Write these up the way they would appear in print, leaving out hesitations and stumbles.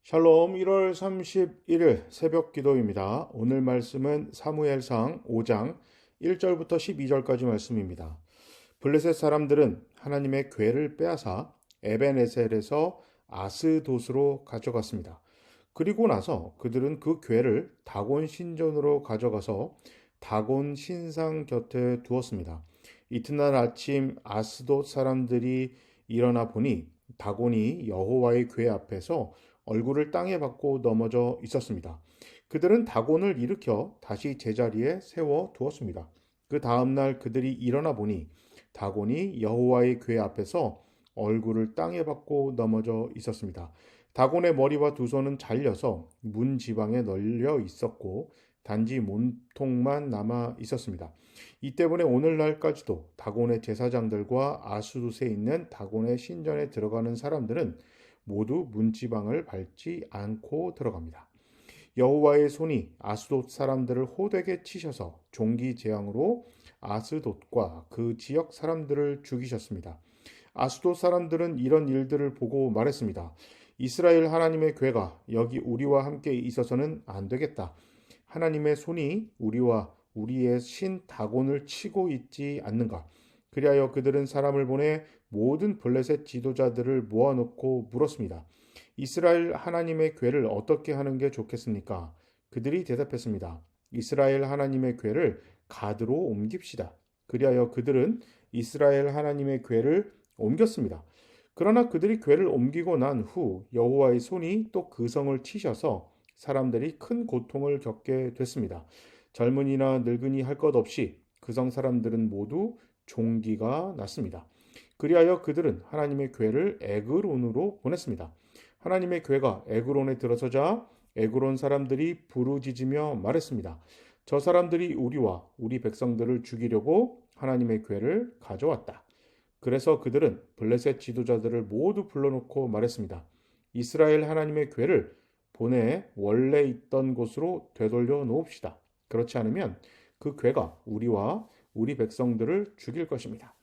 샬롬 1월 31일 새벽 기도입니다. 오늘 말씀은 사무엘상 5장 1절부터 12절까지 말씀입니다. 블레셋 사람들은 하나님의 궤를 빼앗아 에벤에셀에서 아스돗으로 가져갔습니다. 그리고 나서 그들은 그 궤를 다곤 신전으로 가져가서 다곤 신상 곁에 두었습니다. 이튿날 아침 아스돗 사람들이 일어나 보니 다곤이 여호와의 궤 앞에서 얼굴을 땅에 박고 넘어져 있었습니다. 그들은 다곤을 일으켜 다시 제자리에 세워 두었습니다. 그 다음날 그들이 일어나 보니 다곤이 여호와의 궤 앞에서 얼굴을 땅에 박고 넘어져 있었습니다. 다곤의 머리와 두 손은 잘려서 문 지방에 널려 있었고 단지 몸통만 남아 있었습니다. 이 때문에 오늘날까지도 다곤의 제사장들과 아수도스에 있는 다곤의 신전에 들어가는 사람들은 모두 문지방을 밟지 않고 들어갑니다. 여호와의 손이 아스돗 사람들을 호되게 치셔서 종기 재앙으로 아스돗과 그 지역 사람들을 죽이셨습니다. 아스돗 사람들은 이런 일들을 보고 말했습니다. 이스라엘 하나님의 궤가 여기 우리와 함께 있어서는 안 되겠다. 하나님의 손이 우리와 우리의 신 다곤을 치고 있지 않는가. 그리하여 그들은 사람을 보내 모든 블레셋 지도자들을 모아놓고 물었습니다. 이스라엘 하나님의 궤를 어떻게 하는 게 좋겠습니까? 그들이 대답했습니다. 이스라엘 하나님의 궤를 가드로 옮깁시다. 그리하여 그들은 이스라엘 하나님의 궤를 옮겼습니다. 그러나 그들이 궤를 옮기고 난 후 여호와의 손이 또 그 성을 치셔서 사람들이 큰 고통을 겪게 됐습니다. 젊은이나 늙은이 할 것 없이 그 성 사람들은 모두 종기가 났습니다. 그리하여 그들은 하나님의 궤를 에그론으로 보냈습니다. 하나님의 궤가 에그론에 들어서자 에그론 사람들이 부르짖으며 말했습니다. 저 사람들이 우리와 우리 백성들을 죽이려고 하나님의 궤를 가져왔다. 그래서 그들은 블레셋 지도자들을 모두 불러놓고 말했습니다. 이스라엘 하나님의 궤를 보내 원래 있던 곳으로 되돌려 놓읍시다. 그렇지 않으면 그 궤가 우리와 우리 백성들을 죽일 것입니다.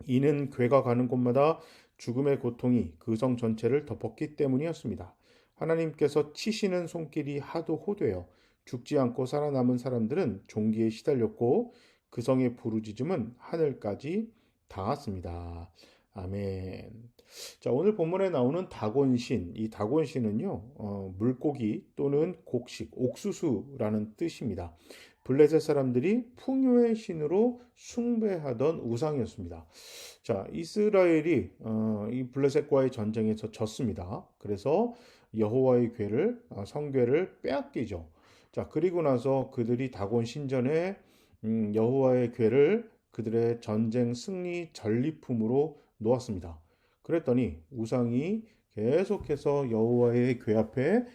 이는 궤가 가는 곳마다 죽음의 고통이 그 성 전체를 덮었기 때문이었습니다. 하나님께서 치시는 손길이 하도 호되어 죽지 않고 살아남은 사람들은 종기에 시달렸고 그 성의 부르짖음은 하늘까지 닿았습니다. 아멘. 자, 오늘 본문에 나오는 다곤신, 이 다곤신은요, 물고기 또는 곡식, 옥수수라는 뜻입니다. 블레셋 사람들이 풍요의 신으로 숭배하던 우상이었습니다. 자, 이스라엘이 이 블레셋과의 전쟁에서 졌습니다. 그래서 여호와의 궤를 성궤를 빼앗기죠. 자, 그리고 나서 그들이 다곤 신전에 여호와의 궤를 그들의 전쟁 승리 전리품으로 놓았습니다. 그랬더니 우상이 계속해서 여호와의 궤 앞에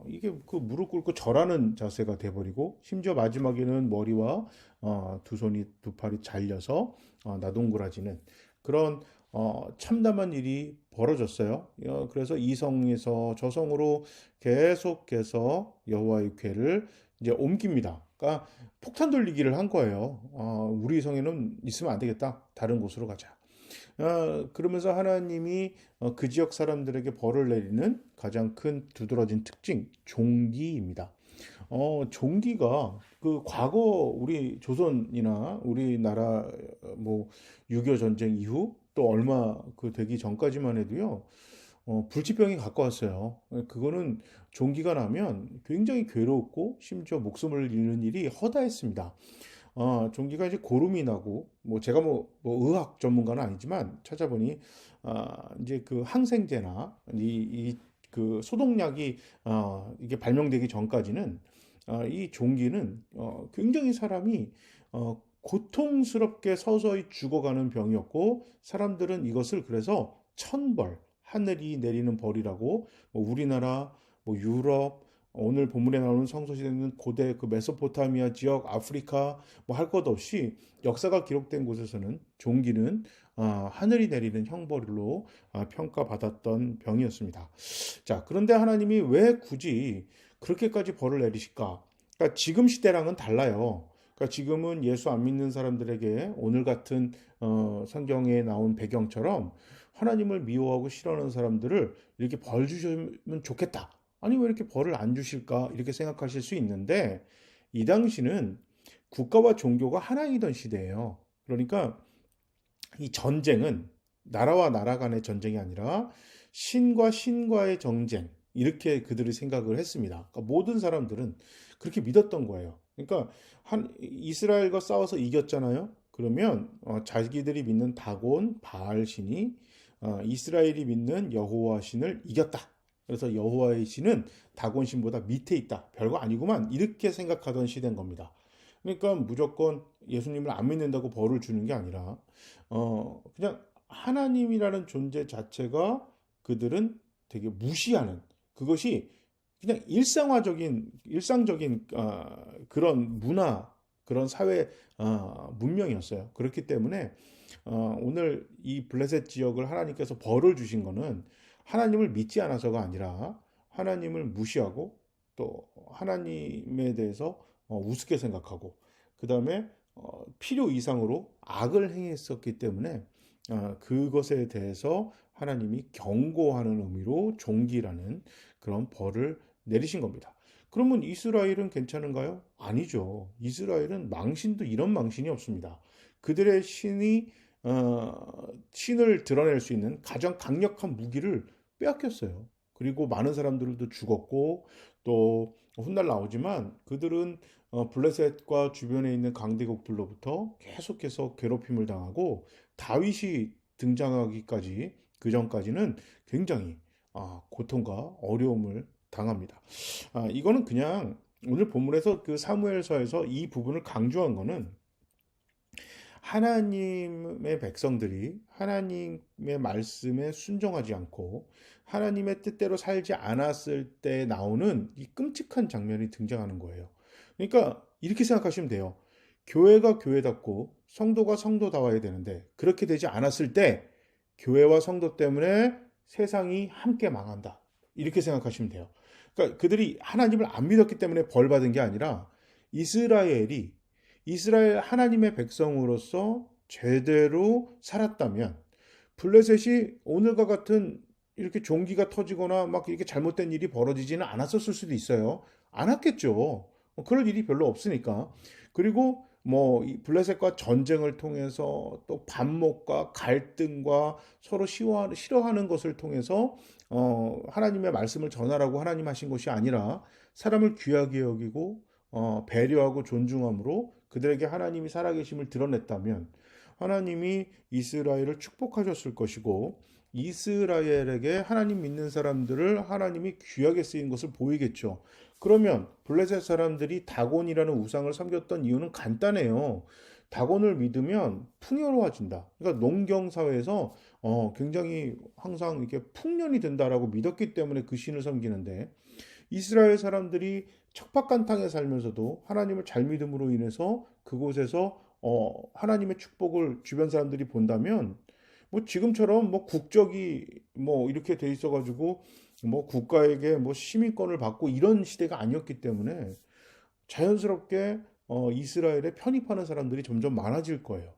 이게 그 무릎 꿇고 절하는 자세가 돼버리고 심지어 마지막에는 머리와 두 손이 두 팔이 잘려서 나동그라지는 그런 참담한 일이 벌어졌어요. 그래서 이 성에서 저 성으로 계속해서 여호와의 궤를 이제 옮깁니다. 그러니까 폭탄 돌리기를 한 거예요. 우리 성에는 있으면 안 되겠다. 다른 곳으로 가자. 그러면서 하나님이 그 지역 사람들에게 벌을 내리는 가장 큰 두드러진 특징, 종기입니다. 종기가 그 과거 우리 조선이나 우리나라 뭐 6.25 전쟁 이후 또 얼마 그 되기 전까지만 해도요, 불치병이 가까웠어요. 그거는 종기가 나면 굉장히 괴롭고 심지어 목숨을 잃는 일이 허다했습니다. 종기가 이제 고름이 나고, 뭐 제가 뭐 의학 전문가는 아니지만 찾아보니, 이제 그 항생제나 그 소독약이, 이게 발명되기 전까지는, 이 종기는, 굉장히 사람이, 고통스럽게 서서히 죽어가는 병이었고, 사람들은 이것을 그래서 천벌, 하늘이 내리는 벌이라고, 뭐 우리나라, 뭐 유럽, 오늘 본문에 나오는 성소시대는 고대 그 메소포타미아 지역, 아프리카 뭐 할 것 없이 역사가 기록된 곳에서는 종기는 하늘이 내리는 형벌로 평가받았던 병이었습니다. 자, 그런데 하나님이 왜 굳이 그렇게까지 벌을 내리실까? 그러니까 지금 시대랑은 달라요. 그러니까 지금은 예수 안 믿는 사람들에게 오늘 같은 성경에 나온 배경처럼 하나님을 미워하고 싫어하는 사람들을 이렇게 벌 주시면 좋겠다. 아니 왜 이렇게 벌을 안 주실까? 이렇게 생각하실 수 있는데 이 당시는 국가와 종교가 하나이던 시대예요. 그러니까 이 전쟁은 나라와 나라 간의 전쟁이 아니라 신과 신과의 전쟁 이렇게 그들이 생각을 했습니다. 그러니까 모든 사람들은 그렇게 믿었던 거예요. 그러니까 한 이스라엘과 싸워서 이겼잖아요. 그러면 자기들이 믿는 다곤 바알 신이 이스라엘이 믿는 여호와 신을 이겼다. 그래서 여호와의 신은 다곤 신보다 밑에 있다. 별거 아니구만. 이렇게 생각하던 시대인 겁니다. 그러니까 무조건 예수님을 안 믿는다고 벌을 주는 게 아니라 그냥 하나님이라는 존재 자체가 그들은 되게 무시하는 그것이 그냥 일상적인 그런 문화 그런 사회 문명이었어요. 그렇기 때문에 오늘 이 블레셋 지역을 하나님께서 벌을 주신 거는 하나님을 믿지 않아서가 아니라 하나님을 무시하고 또 하나님에 대해서 우습게 생각하고 그 다음에 필요 이상으로 악을 행했었기 때문에 그것에 대해서 하나님이 경고하는 의미로 종기라는 그런 벌을 내리신 겁니다. 그러면 이스라엘은 괜찮은가요? 아니죠. 이스라엘은 망신도 이런 망신이 없습니다. 그들의 신을 드러낼 수 있는 가장 강력한 무기를 빼앗겼어요. 그리고 많은 사람들도 죽었고 또 훗날 나오지만 그들은 블레셋과 주변에 있는 강대국들로부터 계속해서 괴롭힘을 당하고 다윗이 등장하기까지 그 전까지는 굉장히 고통과 어려움을 당합니다. 이거는 그냥 오늘 본문에서 그 사무엘서에서 이 부분을 강조한 거는 하나님의 백성들이 하나님의 말씀에 순종하지 않고 하나님의 뜻대로 살지 않았을 때 나오는 이 끔찍한 장면이 등장하는 거예요. 그러니까 이렇게 생각하시면 돼요. 교회가 교회답고 성도가 성도다워야 되는데 그렇게 되지 않았을 때 교회와 성도 때문에 세상이 함께 망한다. 이렇게 생각하시면 돼요. 그러니까 그들이 하나님을 안 믿었기 때문에 벌 받은 게 아니라 이스라엘 하나님의 백성으로서 제대로 살았다면 블레셋이 오늘과 같은 이렇게 종기가 터지거나 막 이렇게 잘못된 일이 벌어지지는 않았었을 수도 있어요. 않았겠죠. 그럴 일이 별로 없으니까. 그리고 뭐 이 블레셋과 전쟁을 통해서 또 반목과 갈등과 서로 싫어하는 것을 통해서 하나님의 말씀을 전하라고 하나님 하신 것이 아니라 사람을 귀하게 여기고 배려하고 존중함으로 그들에게 하나님이 살아계심을 드러냈다면 하나님이 이스라엘을 축복하셨을 것이고 이스라엘에게 하나님 믿는 사람들을 하나님이 귀하게 쓰인 것을 보이겠죠. 그러면 블레셋 사람들이 다곤이라는 우상을 섬겼던 이유는 간단해요. 다곤을 믿으면 풍요로워진다. 그러니까 농경 사회에서 굉장히 항상 이렇게 풍년이 된다라고 믿었기 때문에 그 신을 섬기는데 이스라엘 사람들이 척박한 땅에 살면서도 하나님을 잘 믿음으로 인해서 그곳에서 하나님의 축복을 주변 사람들이 본다면 뭐 지금처럼 뭐 국적이 뭐 이렇게 돼 있어가지고 뭐 국가에게 뭐 시민권을 받고 이런 시대가 아니었기 때문에 자연스럽게 이스라엘에 편입하는 사람들이 점점 많아질 거예요.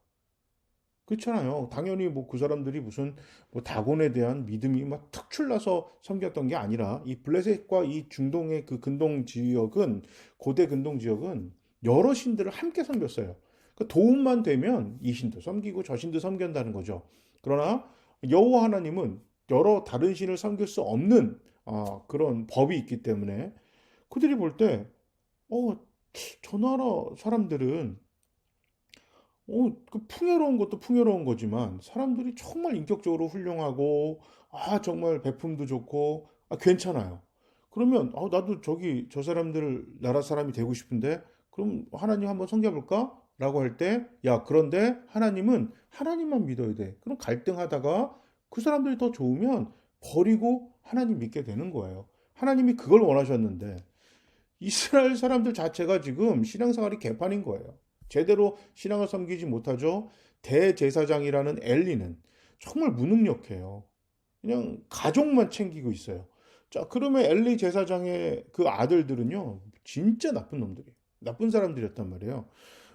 그렇잖아요. 당연히 뭐 그 사람들이 무슨 뭐 다곤에 대한 믿음이 막 특출나서 섬겼던 게 아니라 이 블레셋과 이 중동의 그 근동 지역은 고대 근동 지역은 여러 신들을 함께 섬겼어요. 그 도움만 되면 이 신도 섬기고 저 신도 섬긴다는 거죠. 그러나 여호와 하나님은 여러 다른 신을 섬길 수 없는 그런 법이 있기 때문에 그들이 볼 때, 저 나라 사람들은 그 풍요로운 것도 풍요로운 거지만 사람들이 정말 인격적으로 훌륭하고 정말 베품도 좋고 괜찮아요. 그러면 나도 저 사람들 나라 사람이 되고 싶은데 그럼 하나님 한번 섬겨볼까? 라고 할 때, 야, 그런데 하나님은 하나님만 믿어야 돼. 그럼 갈등하다가 그 사람들이 더 좋으면 버리고 하나님 믿게 되는 거예요. 하나님이 그걸 원하셨는데 이스라엘 사람들 자체가 지금 신앙생활이 개판인 거예요. 제대로 신앙을 섬기지 못하죠. 대제사장이라는 엘리는 정말 무능력해요. 그냥 가족만 챙기고 있어요. 자, 그러면 엘리 제사장의 그 아들들은요, 진짜 나쁜 놈들이에요. 나쁜 사람들이었단 말이에요.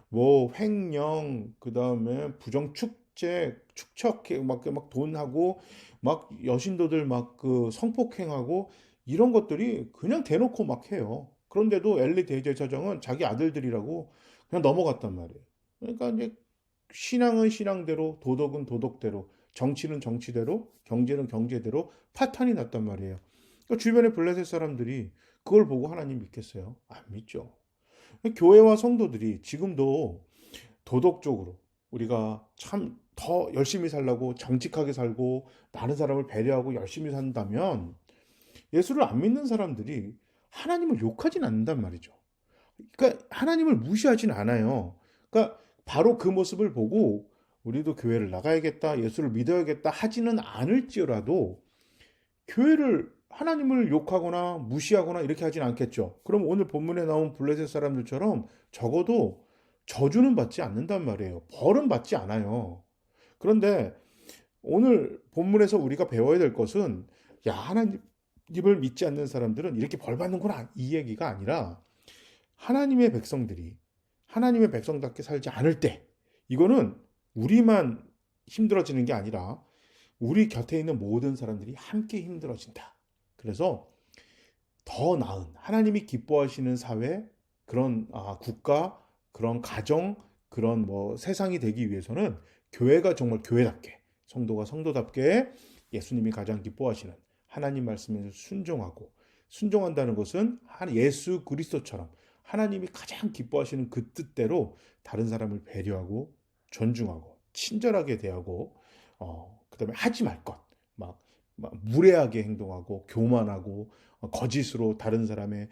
뭐 횡령, 그다음에 부정 축제, 축척해 막 돈하고 막 여신도들 막 그 성폭행하고 이런 것들이 그냥 대놓고 막 해요. 그런데도 엘리 대제사장은 자기 아들들이라고 그냥 넘어갔단 말이에요. 그러니까 이제 신앙은 신앙대로, 도덕은 도덕대로, 정치는 정치대로, 경제는 경제대로 파탄이 났단 말이에요. 그러니까 주변의 블레셋 사람들이 그걸 보고 하나님 믿겠어요? 안 믿죠. 교회와 성도들이 지금도 도덕적으로 우리가 참 더 열심히 살라고 정직하게 살고 많은 사람을 배려하고 열심히 산다면 예수를 안 믿는 사람들이 하나님을 욕하진 않는단 말이죠. 그러니까 하나님을 무시하진 않아요. 그러니까 바로 그 모습을 보고 우리도 교회를 나가야겠다, 예수를 믿어야겠다 하지는 않을지라도 교회를 하나님을 욕하거나 무시하거나 이렇게 하진 않겠죠. 그럼 오늘 본문에 나온 블레셋 사람들처럼 적어도 저주는 받지 않는단 말이에요. 벌은 받지 않아요. 그런데 오늘 본문에서 우리가 배워야 될 것은 야, 하나님을 믿지 않는 사람들은 이렇게 벌 받는구나 이 얘기가 아니라 하나님의 백성들이 하나님의 백성답게 살지 않을 때 이거는 우리만 힘들어지는 게 아니라 우리 곁에 있는 모든 사람들이 함께 힘들어진다. 그래서 더 나은 하나님이 기뻐하시는 사회, 그런 국가, 그런 가정, 그런 뭐 세상이 되기 위해서는 교회가 정말 교회답게, 성도가 성도답게 예수님이 가장 기뻐하시는 하나님 말씀에 순종하고 순종한다는 것은 예수 그리스도처럼 하나님이 가장 기뻐하시는 그 뜻대로 다른 사람을 배려하고 존중하고 친절하게 대하고 그다음에 하지 말 것, 막 무례하게 행동하고 교만하고 거짓으로 다른 사람의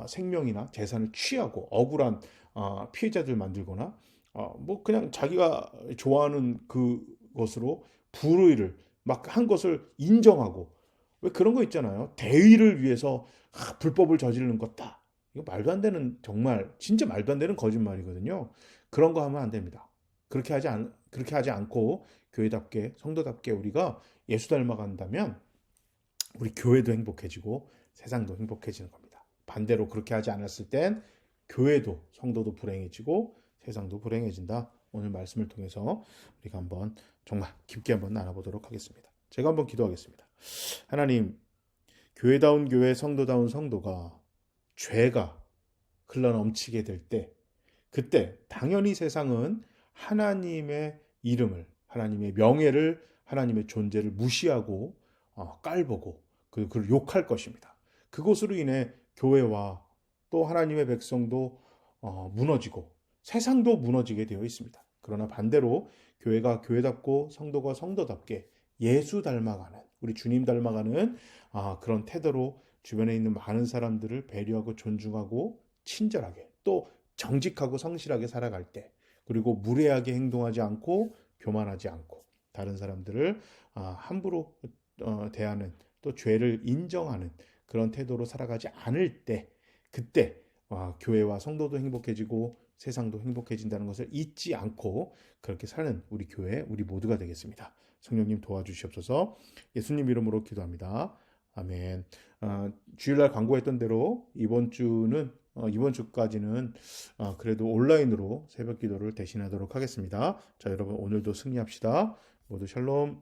생명이나 재산을 취하고 억울한 피해자들 만들거나 뭐 그냥 자기가 좋아하는 그것으로 불의를 막 한 것을 인정하고 왜 그런 거 있잖아요. 대의를 위해서 불법을 저지르는 것다. 이거 말도 안 되는 정말 진짜 말도 안 되는 거짓말이거든요. 그런 거 하면 안 됩니다. 그렇게 하지 않고 교회답게 성도답게 우리가 예수 닮아간다면 우리 교회도 행복해지고 세상도 행복해지는 겁니다. 반대로 그렇게 하지 않았을 땐 교회도 성도도 불행해지고 세상도 불행해진다. 오늘 말씀을 통해서 우리가 한번 정말 깊게 한번 나눠보도록 하겠습니다. 제가 한번 기도하겠습니다. 하나님, 교회다운 교회, 성도다운 성도가 죄가 흘러넘치게 될 때, 그때 당연히 세상은 하나님의 이름을, 하나님의 명예를, 하나님의 존재를 무시하고 깔보고 그를 욕할 것입니다. 그것으로 인해 교회와 또 하나님의 백성도 무너지고 세상도 무너지게 되어 있습니다. 그러나 반대로 교회가 교회답고 성도가 성도답게 예수 닮아가는 우리 주님 닮아가는 그런 태도로 주변에 있는 많은 사람들을 배려하고 존중하고 친절하게 또 정직하고 성실하게 살아갈 때 그리고 무례하게 행동하지 않고 교만하지 않고 다른 사람들을 함부로 대하는 또 죄를 인정하는 그런 태도로 살아가지 않을 때 그때 교회와 성도도 행복해지고 세상도 행복해진다는 것을 잊지 않고 그렇게 사는 우리 교회 우리 모두가 되겠습니다. 성령님 도와주시옵소서. 예수님 이름으로 기도합니다. 아멘. 주일날 광고했던 대로 이번 주까지는 그래도 온라인으로 새벽 기도를 대신하도록 하겠습니다. 자, 여러분 오늘도 승리합시다. 모두 샬롬.